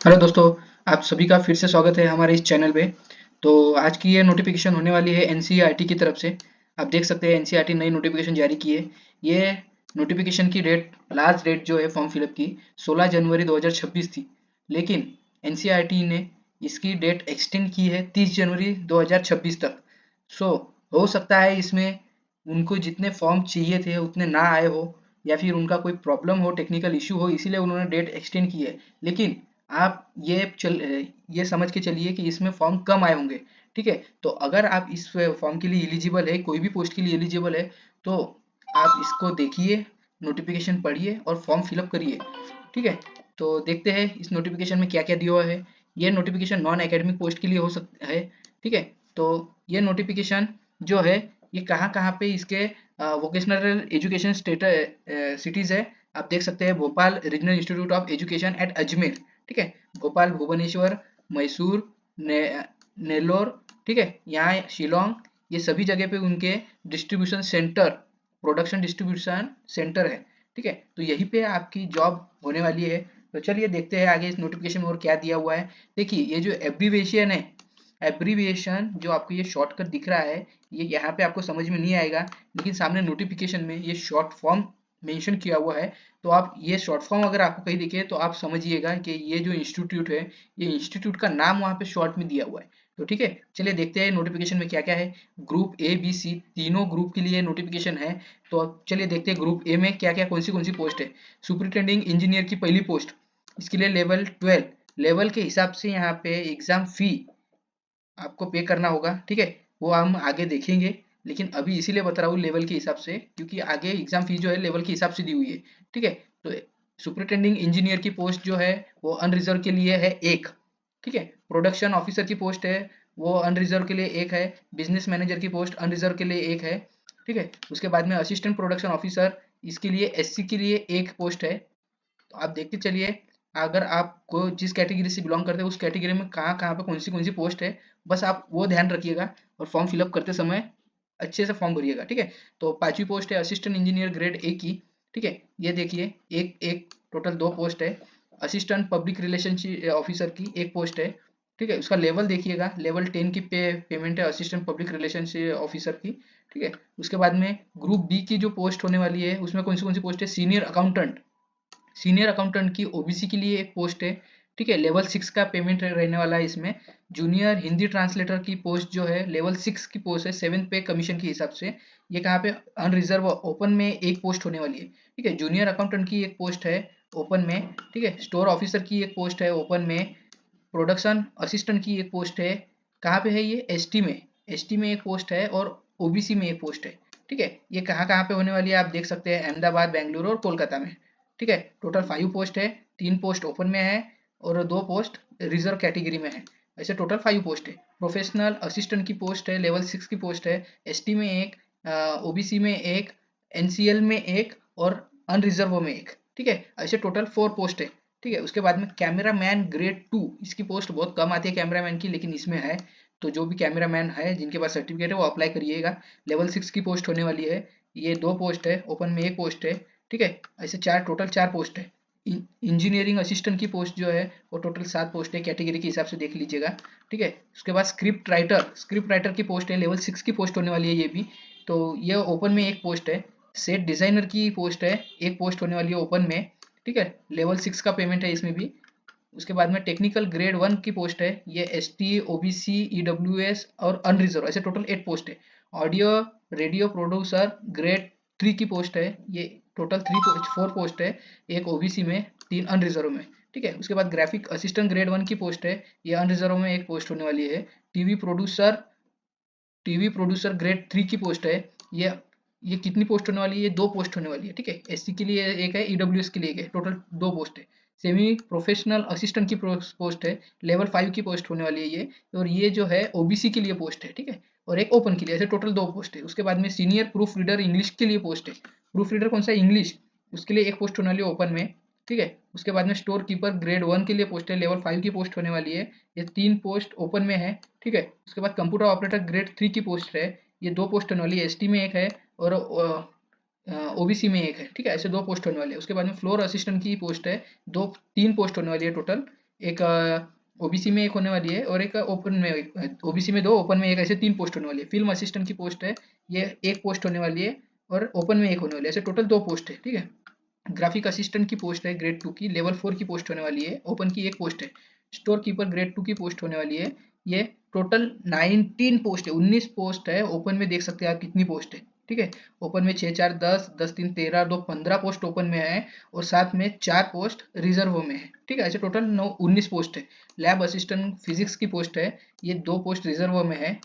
Hello दोस्तों, आप सभी का फिर से स्वागत है हमारे इस चैनल पे। तो आज की ये नोटिफिकेशन होने वाली है एनसीईआरटी की तरफ से। आप देख सकते हैं एनसीईआरटी नई नोटिफिकेशन जारी की है। ये नोटिफिकेशन की लास्ट डेट जो है फॉर्म फिलअप की 16 जनवरी 2026 थी, लेकिन एनसीईआरटी ने इसकी डेट एक्सटेंड की है 30 जनवरी 2026 तक। सो हो सकता है इसमें उनको जितने फॉर्म चाहिए थे उतने ना आए हो, या फिर उनका कोई प्रॉब्लम हो, टेक्निकल इश्यू हो, इसीलिए उन्होंने डेट एक्सटेंड की है। लेकिन आप ये समझ के चलिए कि इसमें फॉर्म कम आए होंगे। ठीक है, तो अगर आप इस फॉर्म के लिए एलिजिबल है, कोई भी पोस्ट के लिए एलिजिबल है, तो आप इसको देखिए, नोटिफिकेशन पढ़िए और फॉर्म फिलअप करिए। ठीक है, तो देखते हैं इस नोटिफिकेशन में क्या क्या दिया हुआ है। ये नोटिफिकेशन नॉन एकेडमिक पोस्ट के लिए हो सकता है। ठीक है, तो ये नोटिफिकेशन जो है ये कहाँ कहाँ पे इसके वोकेशनल एजुकेशन स्टेटस सिटीज है। आप देख सकते हैं Bhopal regional institute of education at Ajmer. ठीक है, भोपाल, भुवनेश्वर, मैसूर, ने, नेल्लोर, ठीक है, यहाँ शिलोंग, ये सभी जगह पे उनके distribution centre, production distribution centre है। ठीक है, तो यहीं पे आपकी जॉब होने वाली है। तो चलिए देखते हैं आगे इस नोटिफिकेशन में और क्या दिया हुआ है। देखिए ये जो एब्रीविएशन है, एब्रीविएशन जो आपको ये शॉर्टकट दिख रहा है, ये यहाँ पे आपको समझ में नहीं आएगा, लेकिन सामने नोटिफिकेशन में ये शॉर्ट फॉर्म मेंशन किया हुआ है। तो आप ये शॉर्ट फॉर्म अगर आपको कहीं दिखे तो आप समझिएगा कि ये जो इंस्टीट्यूट है, ये इंस्टीट्यूट का नाम वहाँ पे शॉर्ट में दिया हुआ है। तो ठीक है, चलिए देखते हैं नोटिफिकेशन में क्या क्या है। ग्रुप ए बी सी तीनों ग्रुप के लिए नोटिफिकेशन है। तो अब चलिए देखते हैं ग्रुप ए में क्या क्या कौन सी पोस्ट है। सुपरिटेंडिंग इंजीनियर की पहली पोस्ट, इसके लिए लेवल 12, लेवल के हिसाब से यहाँ पे एग्जाम फी आपको पे करना होगा। ठीक है, वो हम आगे देखेंगे, लेकिन अभी इसीलिए बता रहा हूँ लेवल के हिसाब से, क्योंकि आगे एग्जाम फी जो है लेवल के हिसाब से दी हुई है। ठीक है, तो सुपरिटेंडिंग इंजीनियर की पोस्ट जो है वो अनरिजर्व के लिए है एक। ठीक है, प्रोडक्शन ऑफिसर की पोस्ट है वो अनरिजर्व के लिए एक है। बिजनेस मैनेजर की पोस्ट अनरिजर्व के लिए एक है। ठीक है, उसके बाद में असिस्टेंट प्रोडक्शन ऑफिसर, इसके लिए एससी के लिए एक पोस्ट है। तो आप देखते चलिए, अगर आपको जिस कैटेगरी से बिलोंग करते हैं उस कैटेगरी में कहाँ कहाँ पे कौन सी पोस्ट है, बस आप वो ध्यान रखिएगा और फॉर्म फिलअप करते समय अच्छे से फॉर्म भरिएगा। ठीक है, तो पांचवी पोस्ट है असिस्टेंट इंजीनियर ग्रेड ए की। ठीक है, ये देखिए एक एक टोटल दो पोस्ट है। असिस्टेंट पब्लिक रिलेशनशिप ऑफिसर की एक पोस्ट है। ठीक है, उसका लेवल देखिएगा, लेवल 10 की पेमेंट है असिस्टेंट पब्लिक रिलेशनशिप ऑफिसर की। ठीक है, उसके बाद में ग्रुप बी की जो पोस्ट होने वाली है उसमें कौन सी पोस्ट है, सीनियर अकाउंटेंट, सीनियर अकाउंटेंट की ओबीसी के लिए एक पोस्ट है। ठीक है, लेवल 6 का पेमेंट रहने वाला है इसमें। जूनियर हिंदी ट्रांसलेटर की पोस्ट जो है लेवल 6 की पोस्ट है, 7 पे कमीशन के हिसाब से। ये कहाँ पे, अनरिजर्व ओपन में एक पोस्ट होने वाली है। ठीक है, जूनियर अकाउंटेंट की एक पोस्ट है ओपन में। ठीक है, स्टोर ऑफिसर की एक पोस्ट है ओपन में। प्रोडक्शन असिस्टेंट की एक पोस्ट है, कहाँ पे है ये, एसटी में, एसटी में एक पोस्ट है और ओबीसी में एक पोस्ट है। ठीक है, ये कहाँ कहाँ पे होने वाली है आप देख सकते हैं, अहमदाबाद, बेंगलुरु और कोलकाता में। ठीक है, टोटल 5 पोस्ट है, 3 पोस्ट ओपन में है और 2 पोस्ट रिजर्व कैटेगरी में है। ऐसे टोटल 5 पोस्ट है। प्रोफेशनल असिस्टेंट की पोस्ट है, लेवल 6 की पोस्ट है, एसटी में एक, ओबीसी में एक, एनसीएल में एक और अनरिजर्व में एक। ठीक है, ऐसे टोटल 4 पोस्ट है। ठीक है, उसके बाद में कैमरा मैन ग्रेड 2, इसकी पोस्ट बहुत कम आती है कैमरा मैन की, लेकिन इसमें है। तो जो भी कैमरा मैन है जिनके पास सर्टिफिकेट है वो अप्लाई करिएगा। लेवल 6 की पोस्ट होने वाली है। ये 2 पोस्ट है, ओपन में एक पोस्ट है। ठीक है, ऐसे टोटल 4 पोस्ट है। इंजीनियरिंग असिस्टेंट की पोस्ट जो है वो टोटल 7 पोस्ट है, कैटेगरी के हिसाब से देख लीजिएगा। ठीक है, उसके बाद स्क्रिप्ट राइटर की पोस्ट है, लेवल 6 की पोस्ट होने वाली है ये भी। तो ये ओपन में एक पोस्ट है। सेट डिजाइनर की पोस्ट है, एक पोस्ट होने वाली है ओपन में। ठीक है, लेवल 6 का पेमेंट है इसमें भी। उसके बाद में टेक्निकल ग्रेड 1 की पोस्ट है, ये एसटी, ओबीसी, ईडब्ल्यूएस और अनरिजर्व, ऐसे टोटल 8 पोस्ट है। ऑडियो रेडियो प्रोड्यूसर ग्रेड 3 की पोस्ट है, ये टोटल 4 पोस्ट है, एक ओबीसी में, 3 अनरिजर्व में। ठीक है, उसके बाद ग्राफिक असिस्टेंट ग्रेड 1 की पोस्ट है, ये अनरिजर्व में एक पोस्ट होने वाली है। TV producer TV producer grade 3 की पोस्ट है, ये ये कितनी पोस्ट होने वाली है, ये 2 पोस्ट होने वाली है। ठीक है, एससी के लिए एक है, ईडब्ल्यूएस के लिए एक है, टोटल 2 पोस्ट है। सेमी प्रोफेशनल असिस्टेंट की पोस्ट है, लेवल 5 की पोस्ट होने वाली है ये। और ये जो है ओबीसी के लिए पोस्ट है। ठीक है, और एक ओपन के लिए, ऐसे टोटल 2 पोस्ट है। उसके बाद में सीनियर प्रूफ रीडर इंग्लिश के लिए पोस्ट है, प्रूफ रीडर कौन सा, इंग्लिश, उसके लिए एक पोस्ट होने वाली है ओपन में। ठीक है, उसके बाद में स्टोर कीपर ग्रेड 1 के लिए पोस्ट है, लेवल 5 की पोस्ट होने वाली है, ये 3 पोस्ट ओपन में है। ठीक है, उसके बाद कंप्यूटर ऑपरेटर ग्रेड 3 की पोस्ट है, ये 2 पोस्ट होने वाली है, एसटी में एक है और ओबीसी में एक है। ठीक है, ऐसे 2 पोस्ट होने वाले हैं। उसके बाद में फ्लोर असिस्टेंट की पोस्ट है, 3 पोस्ट होने वाली है टोटल, एक ओबीसी में एक होने वाली है और एक ओपन में, ओबीसी में 2, ओपन में एक, ऐसे 3 पोस्ट होने वाली है। फिल्म असिस्टेंट की पोस्ट है, ये एक पोस्ट होने वाली है और ओपन में एक होने वाली है, ऐसे टोटल 2 पोस्ट है, ठीक है। ग्राफिक असिस्टेंट की पोस्ट है ग्रेड 2 की, लेवल 4 की पोस्ट होने वाली है, ओपन की एक पोस्ट है। स्टोर कीपर ग्रेड 2 की पोस्ट होने वाली है, ये टोटल 19 पोस्ट है, 19 पोस्ट है। ओपन में देख सकते हैं आप कितनी पोस्ट है, ठीक है। ओपन में 6 4 10, 10 3 13, 2 15 पोस्ट ओपन में है और साथ में 4 पोस्ट रिजर्व में है, ठीक है। ऐसे टोटल 19 पोस्ट है। लैब असिस्टेंट फिजिक्स की पोस्ट है, ये 2 पोस्ट रिजर्व में है,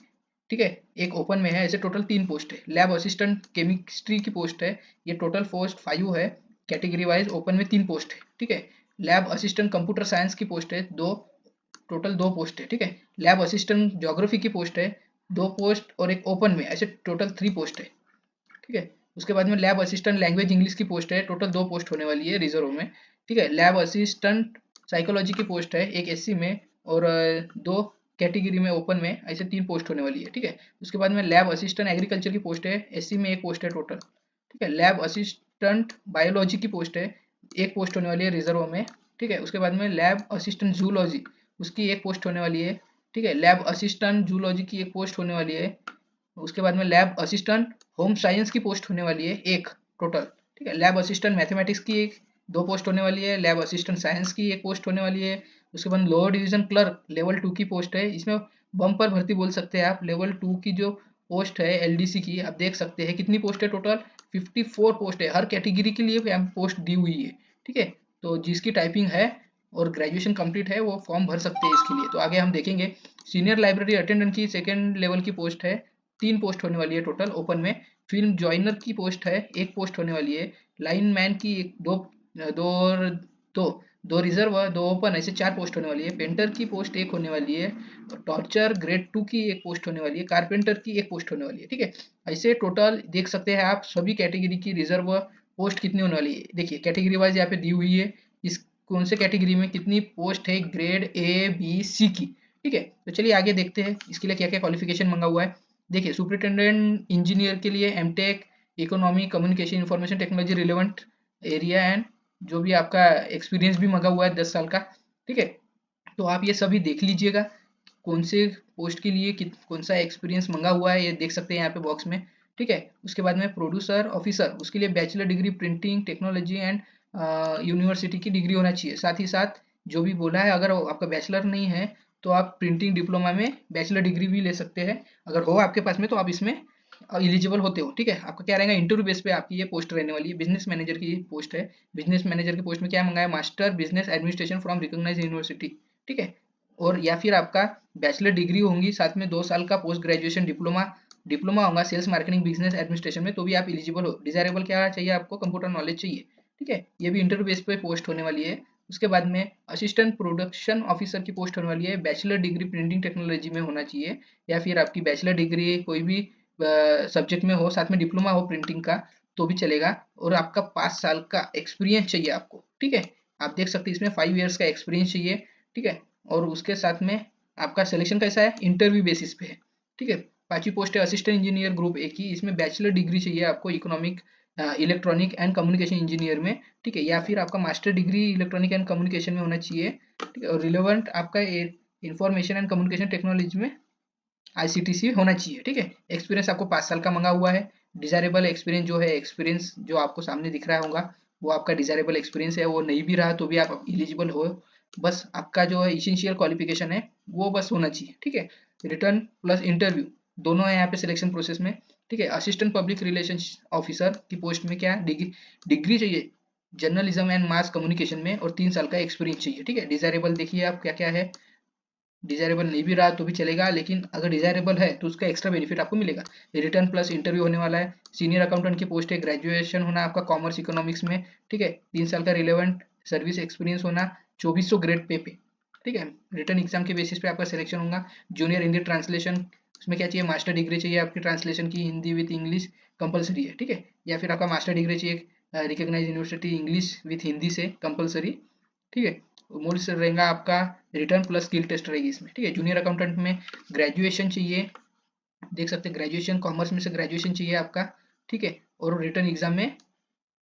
ठीक है। एक ओपन में है, ऐसे टोटल 3 पोस्ट है। लैब असिस्टेंट केमिस्ट्री की पोस्ट है, ये टोटल पोस्ट 5 है। कैटेगरी वाइज ओपन में 3 पोस्ट है, ठीक है। लैब असिस्टेंट कंप्यूटर साइंस की पोस्ट है, 2, टोटल 2 पोस्ट है, ठीक है। लैब असिस्टेंट ज्योग्राफी की पोस्ट है, 2 पोस्ट और एक ओपन में, ऐसे टोटल 3 पोस्ट है, ठीक है। उसके बाद में लैब असिस्टेंट लैंग्वेज इंग्लिश की पोस्ट है, टोटल 2 पोस्ट होने वाली है रिजर्व में, ठीक है। लैब असिस्टेंट साइकोलॉजी की पोस्ट है, एक एससी में और 2 कैटेगरी में ओपन में, ऐसे 3 पोस्ट होने वाली है, ठीक है। उसके बाद में लैब असिस्टेंट एग्रीकल्चर की पोस्ट है, एससी में एक पोस्ट है टोटल, ठीक है। लैब असिस्टेंट बायोलॉजी की पोस्ट है, एक पोस्ट होने वाली है रिजर्व में, ठीक है। उसके बाद में लैब असिस्टेंट जूलॉजी, उसकी एक पोस्ट होने वाली है, ठीक है। लैब असिस्टेंट जूलॉजी की एक पोस्ट होने वाली है। उसके बाद में लैब असिस्टेंट होम साइंस की पोस्ट होने वाली है, एक टोटल, ठीक है। लैब असिस्टेंट मैथमेटिक्स की एक 2 पोस्ट होने वाली है। लैब असिस्टेंट साइंस की एक पोस्ट होने वाली है। उसके बाद लोअर डिवीजन क्लर्क लेवल 2 की पोस्ट है, इसमें बम्पर भर्ती बोल सकते हैं आप। लेवल 2 की जो पोस्ट है एलडीसी की, आप देख सकते हैं कितनी पोस्ट है टोटल, 54 पोस्ट है। हर कैटेगरी के लिए यहाँ पोस्ट दी हुई है, ठीक है। तो जिसकी टाइपिंग है और ग्रेजुएशन कंप्लीट है वो फॉर्म भर सकते हैं इसके लिए। तो आगे हम देखेंगे। सीनियर लाइब्रेरी अटेंडेंट की सेकेंड लेवल की पोस्ट है, 3 पोस्ट होने वाली है टोटल ओपन में। फिल्म जॉइनर की पोस्ट है, एक पोस्ट होने वाली है। लाइन मैन की एक, दो रिजर्व, 2 ओपन, ऐसे 4 पोस्ट होने वाली है। पेंटर की पोस्ट एक होने वाली है। टॉर्चर ग्रेड 2 की एक पोस्ट होने वाली है। कारपेंटर की एक पोस्ट होने वाली है, ठीक है। ऐसे टोटल देख सकते हैं आप सभी कैटेगरी की रिजर्व पोस्ट कितनी होने वाली है। देखिए कैटेगरी वाइज यहाँ पे दी हुई है, इस कौन से कैटेगरी में कितनी पोस्ट है ग्रेड ए बी सी की, ठीक है। तो चलिए आगे देखते हैं इसके लिए क्या क्या क्वालिफिकेशन मंगा हुआ है। देखिए सुपरिटेंडेंट इंजीनियर के लिए MTech economy communication information technology relevant area and जो भी आपका एक्सपीरियंस भी मंगा हुआ है 10 साल का, ठीक है। तो आप ये सभी देख लीजिएगा कौन से पोस्ट के लिए कौन सा एक्सपीरियंस मंगा हुआ है, ये देख सकते हैं यहाँ पे बॉक्स में, ठीक है। उसके बाद में प्रोड्यूसर ऑफिसर, उसके लिए bachelor degree printing technology and university की डिग्री होना चाहिए। साथ ही साथ जो भी बोला है, अगर आपका बैचलर नहीं है तो आप प्रिंटिंग डिप्लोमा में बैचलर डिग्री भी ले सकते हैं। अगर हो आपके पास में तो आप इसमें एलिजिबल होते हो, ठीक है। आपका क्या रहेगा, इंटरव्यू बेस पे आपकी ये पोस्ट रहने वाली है। बिजनेस मैनेजर की पोस्ट है, बिजनेस मैनेजर की पोस्ट में क्या मंगाया, master business administration from recognised university, ठीक है। और या फिर आपका बैचलर डिग्री होंगी, साथ में 2 साल का पोस्ट ग्रेजुएशन डिप्लोमा डिप्लोमा होगा सेल्स मार्केटिंग बिजनेस एडमिनिस्ट्रेशन में, तो भी आप एलिजिबल हो। डिजायरेबल क्या चाहिए आपको, कंप्यूटर नॉलेज चाहिए, ठीक है। ये भी इंटरव्यू बेस पे पोस्ट होने वाली है। उसके बाद में असिस्टेंट प्रोडक्शन ऑफिसर की पोस्ट होने वाली है, बैचलर डिग्री प्रिंटिंग टेक्नोलॉजी में होना चाहिए, या फिर आपकी बैचलर डिग्री कोई भी सब्जेक्ट में हो, साथ में डिप्लोमा हो प्रिंटिंग का तो भी चलेगा। और आपका 5 साल का एक्सपीरियंस चाहिए आपको, ठीक है। आप देख सकते हैं इसमें 5 इयर्स का एक्सपीरियंस चाहिए, ठीक है। और उसके साथ में आपका सिलेक्शन कैसा है, इंटरव्यू बेसिस पे है, ठीक है। 5वीं पोस्ट है असिस्टेंट इंजीनियर ग्रुप ए की, इसमें बैचलर डिग्री चाहिए आपको economic electronic and communication engineer में, ठीक है। या फिर आपका master degree electronic and communication में होना चाहिए, ठीक है। और रिलेवेंट आपका इंफॉर्मेशन एंड कम्युनिकेशन टेक्नोलॉजी में आईसीटीसी होना चाहिए, ठीक है। एक्सपीरियंस आपको 5 साल का मंगा हुआ है। डिजायरेबल एक्सपीरियंस जो है, एक्सपीरियंस जो आपको सामने दिख रहा होगा वो आपका डिजायरेबल एक्सपीरियंस है। वो नहीं भी रहा तो भी आप एलिजिबल हो, बस आपका जो है इसेंशियल क्वालिफिकेशन है वो बस होना चाहिए, ठीक है। रिटर्न प्लस इंटरव्यू दोनों है यहाँ पे सिलेक्शन प्रोसेस में, ठीक है। असिस्टेंट पब्लिक रिलेशन ऑफिसर की पोस्ट में क्या डिग्री चाहिए जर्नलिज्म एंड मास कम्युनिकेशन में और 3 साल का एक्सपीरियंस चाहिए, ठीक है। डिजायरेबल देखिए आप क्या क्या है, डिजायरेबल नहीं भी रहा तो भी चलेगा, लेकिन अगर डिजायरेबल है तो उसका एक्स्ट्रा बेनिफिट आपको मिलेगा। रिटर्न प्लस इंटरव्यू होने वाला है। सीनियर अकाउंटेंट की पोस्ट है, ग्रेजुएशन होना आपका कॉमर्स इकोनॉमिक्स में, ठीक है। 3 साल का रिलेवेंट सर्विस एक्सपीरियंस होना, 2400 ग्रेड पे, ठीक है। रिटर्न एग्जाम के बेसिस पे आपका सिलेक्शन होगा। जूनियर हिंदी ट्रांसलेशन, उसमें क्या चाहिए, मास्टर डिग्री चाहिए आपकी ट्रांसलेशन की, हिंदी विथ इंग्लिश कंपलसरी है, ठीक है। या फिर आपका मास्टर डिग्री चाहिए recognise university English with Hindi से कंपलसरी, ठीक है। मोड से रहेगा आपका रिटर्न प्लस स्किल टेस्ट रहेगी इसमें, ठीक है। जूनियर अकाउंटेंट में ग्रेजुएशन चाहिए, देख सकते हैं ग्रेजुएशन कॉमर्स में से ग्रेजुएशन चाहिए आपका, ठीक है। और रिटर्न एग्जाम में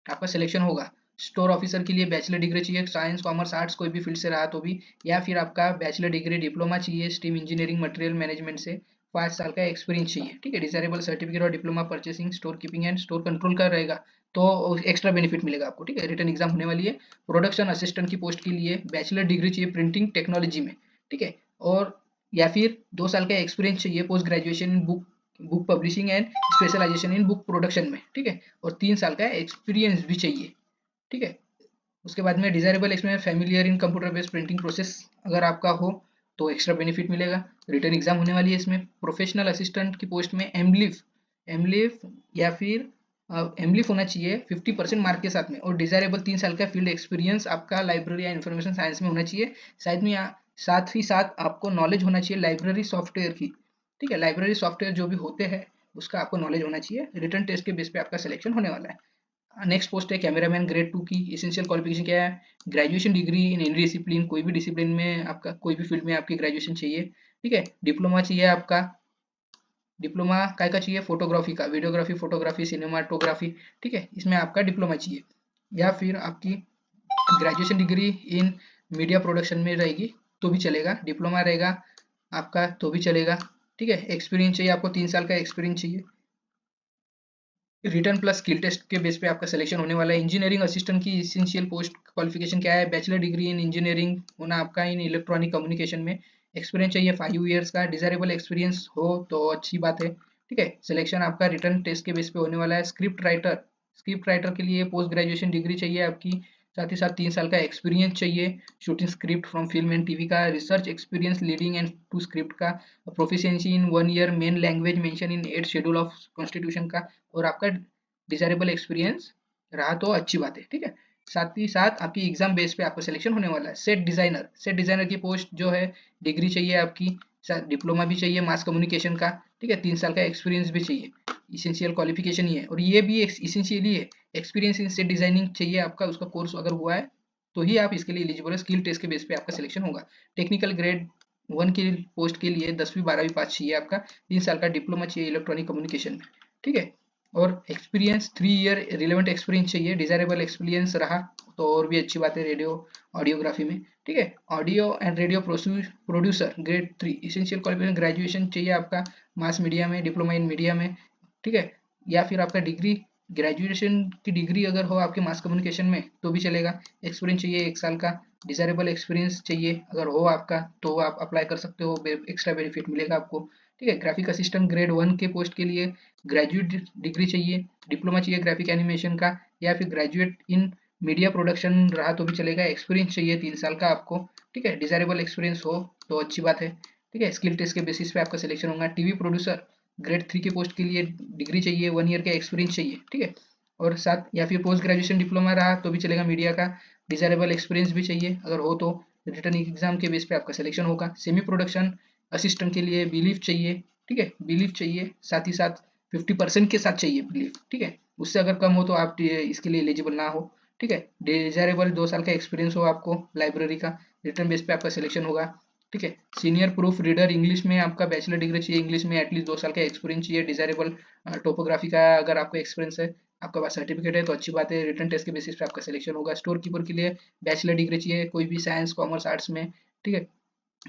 आपका सिलेक्शन होगा। स्टोर ऑफिसर के लिए बैचलर डिग्री चाहिए, साइंस कॉमर्स आर्ट्स कोई भी फील्ड से रहा तो भी, या फिर आपका बैचलर डिग्री डिप्लोमा चाहिए स्टीम इंजीनियरिंग मटेरियल मैनेजमेंट से, 5 साल का एक्सपीरियंस चाहिए, ठीक है। डिजायरेबल सर्टिफिकेट और diploma purchasing store keeping and store control का रहेगा तो एक्स्ट्रा बेनिफिट मिलेगा आपको, ठीक है। रिटर्न एग्जाम होने वाली है। प्रोडक्शन असिस्टेंट की पोस्ट के लिए बैचलर डिग्री चाहिए प्रिंटिंग टेक्नोलॉजी में, ठीक है। और या फिर 2 साल का एक्सपीरियंस चाहिए post graduation in book book publishing and specialisation in book production में, ठीक है। और 3 साल का एक्सपीरियंस भी चाहिए, ठीक है। उसके बाद में डिजायरेबल एक्सपीरियंस फैमिलियर इन कंप्यूटर बेस्ड प्रिंटिंग प्रोसेस अगर आपका हो तो एक्स्ट्रा बेनिफिट मिलेगा। रिटर्न एग्जाम होने वाली है इसमें। प्रोफेशनल असिस्टेंट की पोस्ट में एमलिफ एमलिफ या फिर एमलिफ होना चाहिए 50% मार्क के साथ में, और डिजायरेबल 3 साल का फील्ड एक्सपीरियंस आपका लाइब्रेरी या इन्फॉर्मेशन साइंस में होना चाहिए। साथ ही साथ आपको नॉलेज होना चाहिए लाइब्रेरी सॉफ्टवेयर की, ठीक है। लाइब्रेरी सॉफ्टवेयर जो भी होते हैं उसका आपको नॉलेज होना चाहिए। रिटर्न टेस्ट के बेस पे आपका सिलेक्शन होने वाला है। नेक्स्ट पोस्ट है कैमरामैन ग्रेड 2 की। एसेंशियल क्वालिफिकेशन क्या है? Graduation degree in any discipline, कोई भी डिसिप्लिन में आपका कोई भी फील्ड में आपकी ग्रेजुएशन चाहिए, ठीक है। डिप्लोमा चाहिए आपका, डिप्लोमा काय का चाहिए? फोटोग्राफी का, वीडियोग्राफी, फोटोग्राफी, सिनेमाटोग्राफी, ठीक है, इसमें आपका डिप्लोमा चाहिए। या फिर आपकी graduation degree in media production में रहेगी तो भी चलेगा, डिप्लोमा रहेगा आपका तो भी चलेगा, ठीक है। एक्सपीरियंस चाहिए आपको, 3 साल का एक्सपीरियंस चाहिए। रिटर्न प्लस स्किल टेस्ट के बेस पे आपका सिलेक्शन होने वाला है। इंजीनियरिंग असिस्टेंट की एसेंशियल पोस्ट क्वालिफिकेशन क्या है? बैचलर डिग्री इन इंजीनियरिंग होना आपका इन इलेक्ट्रॉनिक कम्युनिकेशन में। एक्सपीरियंस चाहिए 5 ईयर्स का, डिजायरेबल एक्सपीरियंस हो तो अच्छी बात है, ठीक है। सिलेक्शन आपका रिटर्न टेस्ट के बेस पे होने वाला है। स्क्रिप्ट राइटर के लिए पोस्ट ग्रेजुएशन डिग्री चाहिए आपकी, साथ ही साथ 3 साल का एक्सपीरियंस चाहिए shooting script from film and TV का, research experience leading and to script का, proficiency in 1 year main language mention in 8 schedule of constitution का, और आपका डिजायरेबल एक्सपीरियंस रहा तो अच्छी बात है, ठीक है। साथ ही साथ आपकी एग्जाम बेस पे आपका सिलेक्शन होने वाला है। सेट डिजाइनर की पोस्ट जो है, डिग्री चाहिए आपकी, डिप्लोमा भी चाहिए मास कम्युनिकेशन का, ठीक है। 3 साल का एक्सपीरियंस भी चाहिए। इसेंशियल क्वालिफिकेशन ही है, और ये भी इसेंशियली है। एक्सपीरियंस इन सेट डिजाइनिंग चाहिए आपका, उसका कोर्स अगर हुआ है तो ही आप इसके लिए एलिजिबल है। स्किल टेस्ट के बेस पे आपका सिलेक्शन होगा। टेक्निकल ग्रेड 1 की पोस्ट के लिए 10वीं 12वीं पास चाहिए आपका, 3 साल का डिप्लोमा चाहिए इलेक्ट्रॉनिक कम्युनिकेशन में, ठीक है। और एक्सपीरियंस 3 ईयर रिलेवेंट एक्सपीरियंस चाहिए। डिजायरेबल एक्सपीरियंस रहा तो और भी अच्छी बात है रेडियो ऑडियोग्राफी में, ठीक है। Audio and radio producer grade 3 essential qualification graduation चाहिए आपका मास मीडिया में, डिप्लोमा इन मीडिया में, ठीक है। या फिर आपका डिग्री ग्रेजुएशन की डिग्री अगर हो आपके मास कम्युनिकेशन में तो भी चलेगा। एक्सपीरियंस चाहिए 1 साल का, डिजायरेबल एक्सपीरियंस चाहिए अगर हो आपका तो आप अप्लाई कर सकते हो, एक्स्ट्रा बेनिफिट मिलेगा आपको, ठीक है। ग्राफिक असिस्टेंट ग्रेड 1 के पोस्ट के लिए ग्रेजुएट डिग्री चाहिए, डिप्लोमा चाहिए ग्राफिक एनिमेशन का, या फिर ग्रेजुएट इन मीडिया प्रोडक्शन रहा तो भी चलेगा। एक्सपीरियंस चाहिए 3 साल का आपको, ठीक है। डिजायरेबल एक्सपीरियंस हो तो अच्छी बात है, ठीक है। स्किल टेस्ट के बेसिस पे आपका सिलेक्शन होगा। टीवी प्रोड्यूसर ग्रेड 3 की पोस्ट के लिए डिग्री चाहिए, 1 ईयर का एक्सपीरियंस चाहिए, ठीक है। और साथ या फिर पोस्ट ग्रेजुएशन डिप्लोमा रहा तो भी चलेगा मीडिया का, डिजायरेबल एक्सपीरियंस भी चाहिए अगर हो तो। रिटर्न एग्जाम के बेस पे आपका सिलेक्शन होगा। सेमी प्रोडक्शन असिस्टेंट के लिए बिलीफ चाहिए, ठीक है, बिलीफ चाहिए, साथ ही साथ 50% के साथ चाहिए बिलीफ, ठीक है। उससे अगर कम हो तो आप इसके लिए एलिजिबल ना हो, ठीक है। डिजायरेबल 2 साल का एक्सपीरियंस हो आपको लाइब्रेरी का। रिटर्न बेस पे आपका सिलेक्शन होगा, ठीक है। सीनियर प्रूफ रीडर इंग्लिश में आपका बैचलर डिग्री चाहिए, इंग्लिश में एटलीस्ट 2 साल का एक्सपीरियंस चाहिए। डिजायरेबल टोपोग्राफी का अगर आपको एक्सपीरियंस है, आपका पास सर्टिफिकेट है तो अच्छी बात है। रिटर्न टेस्ट के बेसिस पे आपका सिलेक्शन होगा। स्टोर कीपर के लिए बैचलर डिग्री चाहिए, कोई भी साइंस कॉमर्स आर्ट्स में, ठीक है।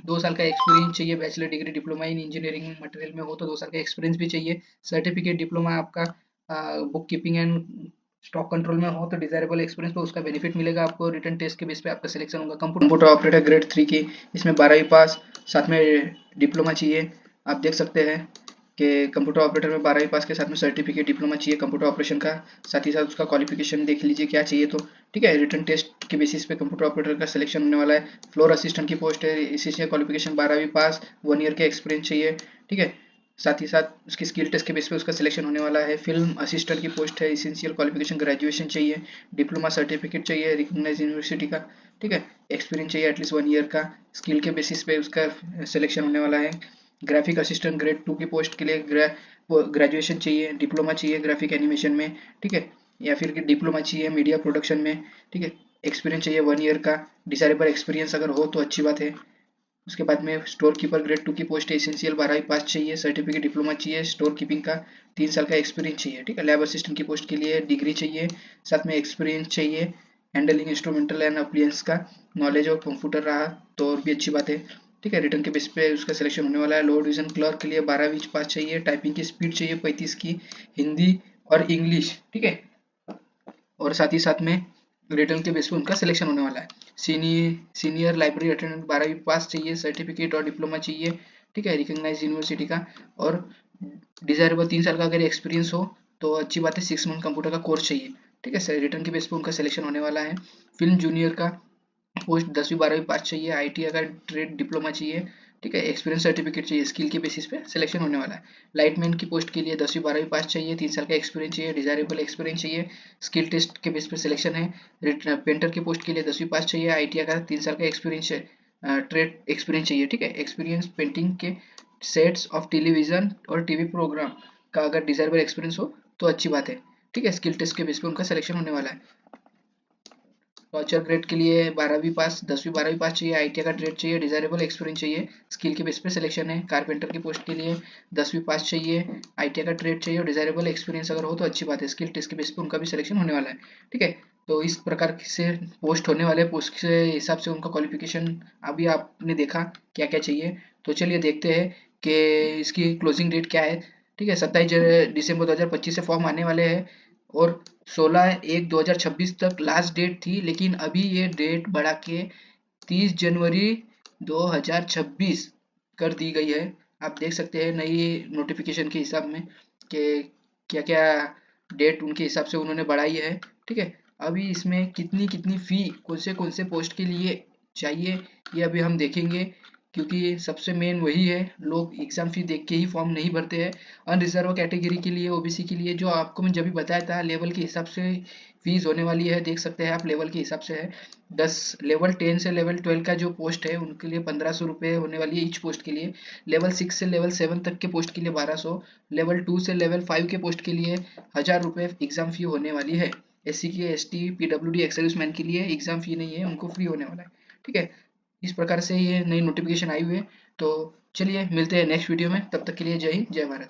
2 साल का एक्सपीरियंस चाहिए। Bachelor degree diploma in engineering material में हो तो 2 साल का एक्सपीरियंस भी चाहिए। सर्टिफिकेट डिप्लोमा आपका book keeping and stock control में हो तो डिजायरेबल एक्सपीरियंस पे उसका बेनिफिट मिलेगा आपको। रिटर्न टेस्ट के बेस पे आपका सिलेक्शन होगा। कंप्यूटर ऑपरेटर ग्रेड 3 की, इसमें 12वीं पास साथ में डिप्लोमा चाहिए। आप देख सकते हैं कि कंप्यूटर ऑपरेटर में 12वीं पास के साथ में सर्टिफिकेट डिप्लोमा चाहिए कंप्यूटर ऑपरेशन का, साथ ही साथ उसका क्वालिफिकेशन देख लीजिए क्या चाहिए तो, ठीक है। रिटर्न टेस्ट के बेसिस पे कंप्यूटर ऑपरेटर का सिलेक्शन होने वाला है। फ्लोर असिस्टेंट की पोस्ट है, इसी से क्वालिफिकेशन 12वीं पास, 1 ईयर के एक्सपीरियंस चाहिए, ठीक है। साथ ही साथ उसकी स्किल टेस्ट के बेस पे उसका सिलेक्शन होने वाला है। फिल्म असिस्टेंट की पोस्ट है, इसेंशियल क्वालिफिकेशन ग्रेजुएशन चाहिए, डिप्लोमा सर्टिफिकेट चाहिए रिकॉग्नाइज्ड यूनिवर्सिटी का, ठीक है। एक्सपीरियंस चाहिए एटलीस्ट 1 ईयर का। स्किल के बेसिस पे उसका सिलेक्शन होने वाला है। ग्राफिक असिस्टेंट ग्रेड 2 की पोस्ट के लिए ग्रेजुएशन चाहिए, डिप्लोमा चाहिए ग्राफिक एनिमेशन में, ठीक है, या फिर डिप्लोमा चाहिए मीडिया प्रोडक्शन में, ठीक है। एक्सपीरियंस चाहिए 1 ईयर का। डिजायरेबल एक्सपीरियंस अगर हो तो अच्छी बात है। उसके बाद में स्टोर कीपर ग्रेड 2 की पोस्ट है, एसेंशियल 12वीं पास चाहिए, सर्टिफिकेट डिप्लोमा चाहिए स्टोर कीपिंग का, 3 साल का एक्सपीरियंस चाहिए, ठीक है। लैब असिस्टेंट की पोस्ट के लिए डिग्री चाहिए, साथ में एक्सपीरियंस चाहिए, हैंडलिंग इंस्ट्रूमेंटल एंड अप्लायंस का नॉलेज और कंप्यूटर रहा तो और भी अच्छी बात है। ठीक है, रिटर्न के बेस पे उसका सिलेक्शन होने वाला है। लोअर डिवीजन क्लर्क के लिए 12वीं पास चाहिए, टाइपिंग की स्पीड चाहिए 35 की, हिंदी और इंग्लिश। ठीक है, और साथ ही साथ में रिटर्न के बेस पे उनका सिलेक्शन होने वाला है। सीनियर लाइब्रेरी अटेंडेंट 12वीं पास चाहिए, सर्टिफिकेट और डिप्लोमा चाहिए। ठीक है, रिकॉग्नाइज यूनिवर्सिटी का, और डिजायरेबल 3 साल का अगर एक्सपीरियंस हो तो अच्छी बात है। 6 मंथ कंप्यूटर का कोर्स चाहिए। ठीक है सर, रिटर्न के बेस पे उनका सिलेक्शन होने वाला है। फिल्म जूनियर का पोस्ट 10वीं 12वीं पास चाहिए, आईटी का ट्रेड डिप्लोमा चाहिए। ठीक है, एक्सपीरियंस सर्टिफिकेट चाहिए, स्किल के बेसिस पे सिलेक्शन होने वाला है। लाइटमैन की पोस्ट के लिए 10वीं 12वीं पास चाहिए, 3 साल का एक्सपीरियंस चाहिए, डिजायरेबल एक्सपीरियंस चाहिए, स्किल टेस्ट के बेस पे सिलेक्शन है। पेंटर की पोस्ट के लिए 10वीं पास चाहिए, आईटीआई का 3 साल का एक्सपीरियंस है, ट्रेड एक्सपीरियंस चाहिए। ठीक है, एक्सपीरियंस पेंटिंग के सेट्स ऑफ टेलीविजन और टीवी प्रोग्राम का अगर डिजायरेबल एक्सपीरियंस हो तो अच्छी बात है। ठीक है, स्किल टेस्ट के बेस पे उनका सिलेक्शन होने वाला है। टॉर्चर ग्रेड के लिए 12वीं पास 10वीं 12वीं पास चाहिए, आईटीआई का ट्रेड चाहिए, डिजायरेबल एक्सपीरियंस चाहिए, स्किल के बेस पे सिलेक्शन है। कारपेंटर की पोस्ट के लिए 10वीं पास चाहिए, आईटीआई का ट्रेड चाहिए और डिजायरेबल एक्सपीरियंस अगर हो तो अच्छी बात है। स्किल टेस्ट के बेस पे उनका भी सिलेक्शन होने वाला है। ठीक है, तो इस प्रकार से पोस्ट होने वाले, पोस्ट के हिसाब से उनका क्वालिफिकेशन अभी आपने देखा क्या क्या चाहिए। तो चलिए देखते हैं कि इसकी क्लोजिंग डेट क्या है। ठीक है, 27 दिसंबर 2025 से फॉर्म आने वाले हैं और 16/1/2026 तक लास्ट डेट थी, लेकिन अभी ये डेट बढ़ा के 30 जनवरी 2026 कर दी गई है। आप देख सकते हैं नई नोटिफिकेशन के हिसाब में कि क्या क्या डेट उनके हिसाब से उन्होंने बढ़ाई है। ठीक है, अभी इसमें कितनी कितनी फी कौन से पोस्ट के लिए चाहिए ये अभी हम देखेंगे, क्योंकि सबसे मेन वही है, लोग एग्जाम फी देख के ही फॉर्म नहीं भरते हैं। अनरिजर्व कैटेगरी के लिए, ओबीसी के लिए, जो आपको मैं जब भी बताया था लेवल के हिसाब से फीस होने वाली है, देख सकते हैं आप लेवल के हिसाब से है। 10 लेवल 10 से लेवल 12 का जो पोस्ट है उनके लिए 1500 रुपये होने वाली है ईच पोस्ट के लिए। लेवल 6 से लेवल 7 तक के पोस्ट के लिए 1200, लेवल 2 से लेवल 5 के पोस्ट के लिए 1000 रुपये एग्जाम फी होने वाली है। एससी के, एसटी, पीडब्ल्यूडी, एक्स सर्विसमैन के लिए एग्जाम फी नहीं है, उनको फ्री होने वाला है। ठीक है, इस प्रकार से ये नई नोटिफिकेशन आई हुई है। तो चलिए मिलते हैं नेक्स्ट वीडियो में, तब तक के लिए जय हिंद जय भारत।